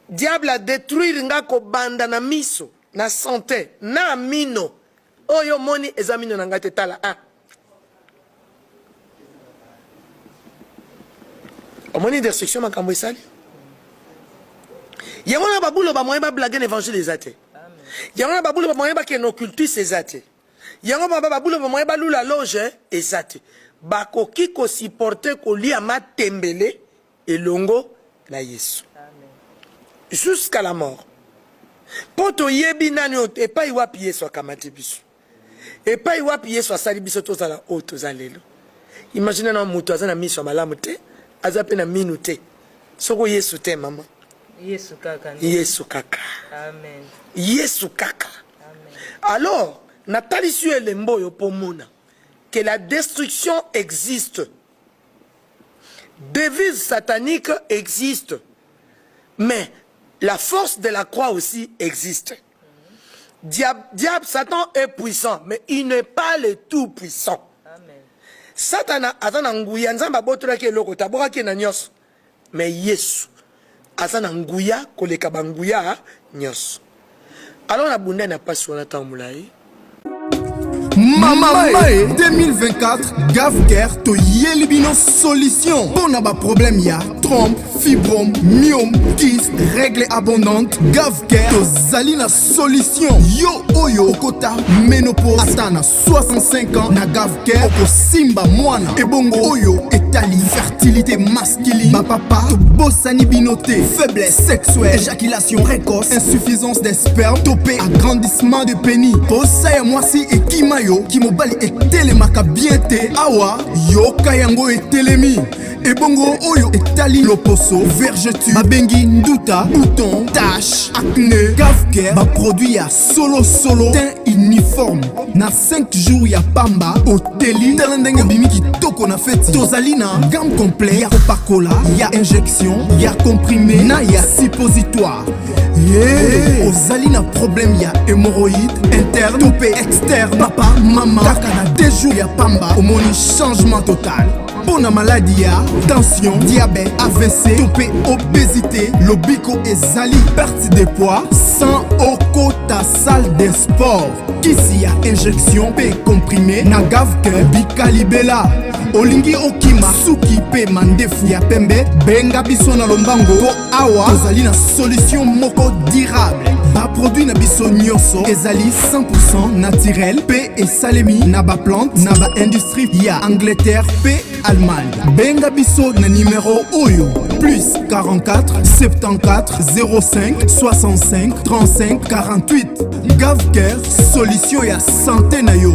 Diable a détruire nga ko banda na miso, na santé, na mino. Oyo moni ezamino na ngate tala. Omoni destruction makambo esali. Yango na babulo ba moyen ba blaguer l'évangile des athées. Yango na babulo ba moyen ba ken occultus ces athées. Yango ba babulo ba moyen ba lula loge ezate. Bakoki ko supporter ko lia matembele elongo na Yesu. Jusqu'à la mort. Poto yebi nani et pas y wapi Yesu akamate biso. Et pas y wapi Yesu asali biso tozala o tozalelo. Imagine na mutu azana miso malamu te, azape na minu te. Soko Yesu te mama. Yesu kaka. Yesu kaka. Amen. Yesu kaka. Amen. Alors, Nathalie sur lembo yo pomona que la destruction existe. Devise satanique existe. Mais la force de la croix aussi existe. Diable, Satan est puissant, mais il n'est pas le tout puissant. Amen. Satan a nguya nzamba botola ke loko tabora ke na nyos. Mais Yesu azana nguya koleka banguya nyos. Alors la bunda n'a pas sur la tamboulaye. Mamae 2024 Gavker to yelibino solution. Bon ba problème ya trompe, fibrome, myome, kyste, règle abondante. Gavker to zalina solution. Yo oyo kota ménopause atana 65 ans na Gavker oko simba mwana. Ebongo oyo etali fertilité masculine. Ba papa to bossani binoté, faiblesse sexuelle, éjaculation précoce, insuffisance des spermes, topé agrandissement de pénis. Bossa moi si et kimayo qui mobali etelemaka bien te awa yoka yango etelemi ebongo oyo etali loposo vergeture babengi nduta bouton tache acné Gavker ba produit ya solo teint uniforme na 5 jours ya pamba oteli talendenge bimi kitoko na feti tozali na gamme complet ya kopakola ya injection ya comprimé na ya suppositoire. Ozali na problème ya hémorroïde interne topé externe papa mama kaka na 2 jours ya pamba omoni changement total. Pour la maladie ya tension diabète AVC topé obésité lobiko ezali perte de poids sans okota salle de sport kisi ya injection pe comprimé na Gavker bikalibela olingi okima suki pe mandefu ya pembe benga biso na lombango po awa tozali na solution moko durable ba produit na biso nyonso ezali 100% naturel pe esalemi na ba plante na ba industrie ya Angleterre pe Allemagne. Benga biso na numéro oyo plus 44 74 05 65 35 48. Gavker solution ya santé na yo.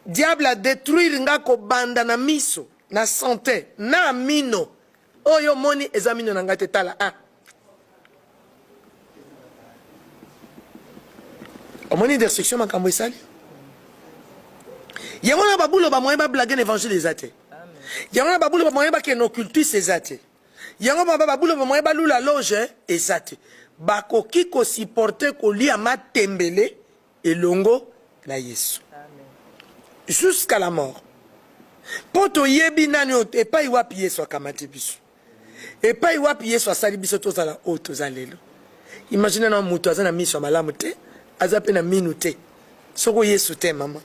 Diable a détruire nga ko banda na miso, na santé, na mino. Oyo moni ezamino na ngate tala. Omoni destruction makambo esali. Yango na babulo ba moyen ba blaguer l'évangile des athées. Yango na babulo ba moyen ba ken occultus ces athées. Yango ba babulo ba moyen ba lula loge ezate. Bakoki ko supporter ko lia matembele elongo na Yesu. Jusqu'à la mort. Poto yebi nani et pas y wapi Yesu akamate biso. Et pas y wapi Yesu asali biso tozala o tozalelo. Imagine na mutu azana miso malamu te, azape na minu te. Soko Yesu te mama.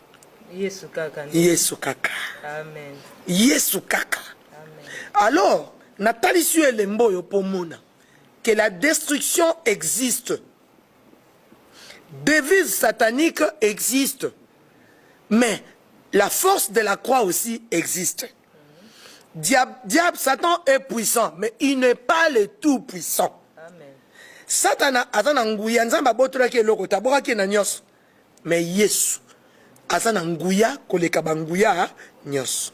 Yesu kaka. Yesu kaka. Amen. Yesu kaka. Amen. Alors, Nathalie sur lembo yo pomona que la destruction existe. Devise satanique existe. Mais la force de la croix aussi existe. Diable, Satan est puissant, mais il n'est pas le tout puissant. Amen. Satana azana nguya nzamba botola ke loko taboka ke na nyos. Mais Yesu azana nguya koleka banguya nyos.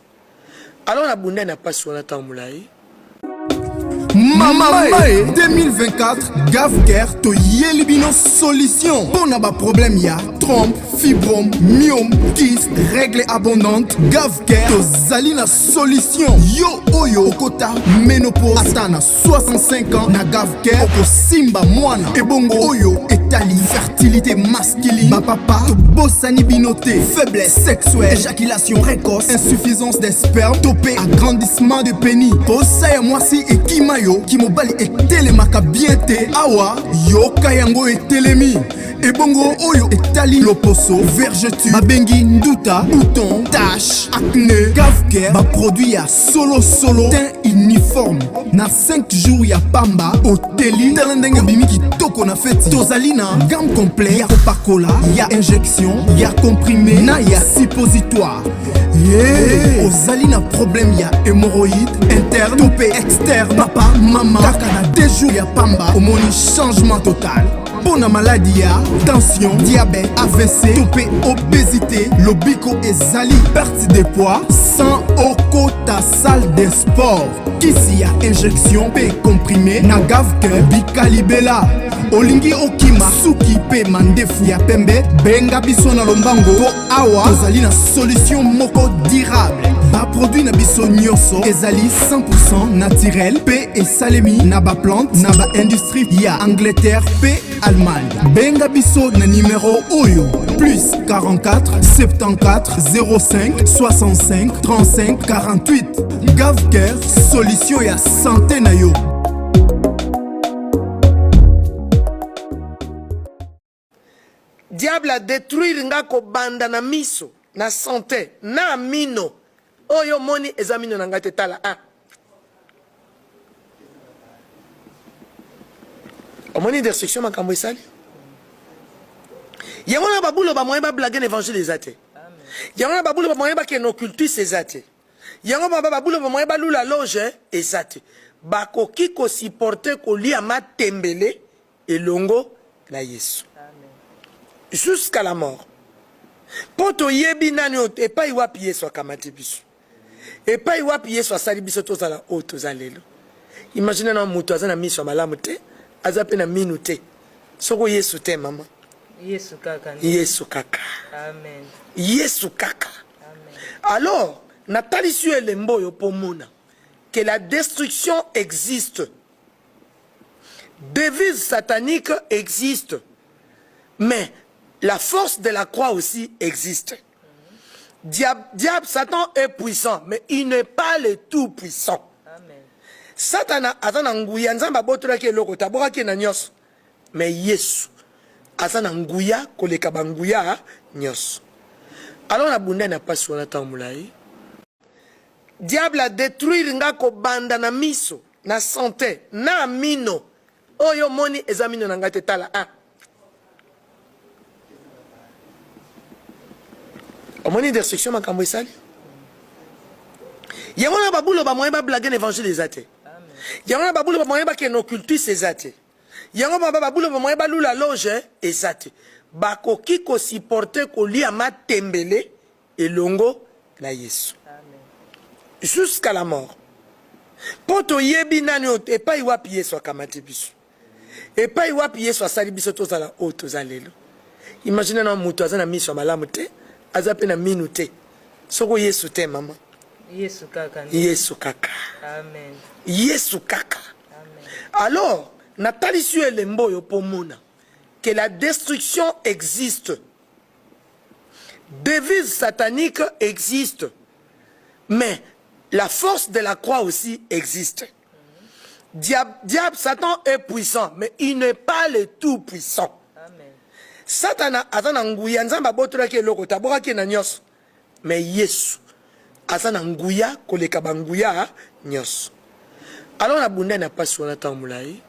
Alors na bunda na pasi wana tamulai. Mamae 2024 Gavker to Yelibino solution. Pour n'a pas problème ya trompe, fibrome, myome, kyste, règles abondantes. Gavker to Zalina solution. Yo oyo kota ménopause atana 65 ans na Gavker oko simba moana. Ebongo oyo etali fertilité masculine. Ma papa to bossani binoté, faiblesse sexuelle, éjaculation précoce, insuffisance des spermes, topé agrandissement de pénis. Bossa ya mwasi et kimayo Kimobali etelemaka bien te awa yoka yango etelemi ebongo oyo etali loposo vergeture babengi nduta bouton tache acné Gavker ba produit ya solo teint uniforme na 5 jours ya pamba oteli talendenge bimi kitoko na feti tozali na gamme complet ya kopakola ya injection ya comprimé na ya suppositoire ozali na problème ya hémorroïde interne topé externe papa mama kaka na 2 jours ya pamba omoni changement total. Pour la maladie ya tension, diabète, AVC, topé, obésité, lobiko et zali, perte de poids, sans oko ta salle de sport. Kisi ya injection pe comprimé na Gavker bikalibela. Olingi okima suki pe mandefu ya pembe benga biso na lombango po awa tozali na solution moko durable. Ba produit na biso nyonso ezali 100% naturel pe esalemi na ba plante na ba industrie ya Angleterre pe Allemagne. Benga biso na numéro oyo plus 44 74 05 65 35 48. Gavker solution ya santé na yo. Diable a détruire nga ko banda na miso na santé na mino oyo moni ezamino na ngate tala omoni destruction makambo esali yango na babulo ba moyen ba blaguer l'évangile ezate yango na babulo ba moyen ba ke no cultus ezate yango ba babulo ba moyen ba lula loge ezate bakoki ko supporter ko lia matembele elongo na Yesu jusqu'à la mort. Poto yebi nani et pas iwapi yeso akamati biso. Et pas iwapi yeso asali biso tozala o tozalelo. Imagine na mutu azana miso malamu te, azape na minu te. Soko Yesu te mama. Yesu kaka. Yesu kaka. Amen. Yesu kaka. Amen. Alors, Nathalie sur lembo yo pomona que la destruction existe. Devise satanique existe. Mais la force de la croix aussi existe. Diable, Satan est puissant, mais il n'est pas le tout puissant. Amen. Satana azana nguya nzamba botola ke loko taboka ke na nyos. Mais Yesu azana nguya koleka banguya nyos. Alors na bunda na pasi wana tamulai. Diable a détruire nga ko banda na miso na santé na mino oyo moni ezamino na ngate tala omoni destruction makambo esali yango na babulo ba moyen ba blaguer l'évangile ezate yango na babulo ba moyen ba ke no cultus ezate yango ba babulo ba moyen ba lula loge ezate bakoki ko supporter ko lia matembele elongo na Yesu jusqu'à la mort. Poto yebi nani et pas iwapi yeso akamati biso. Et pas iwapi yeso asali biso tozala o tozalelo. Imagine na mutu azana miso malamu te, azape na minu te. Soko Yesu te mama. Yesu kaka. Yesu kaka. Amen. Yesu kaka. Amen. Alors, Nathalie sur lembo yo pomona que la destruction existe. Devise satanique existe. Mais la force de la croix aussi existe. Diable, Satan est puissant, mais il n'est pas le tout puissant. Amen. Satana azana nguya nzamba botola ke loko taboka ke na nyos. Mais Yesu azana nguya koleka banguya nyos. Alors na bunda na pasi wana tamulai.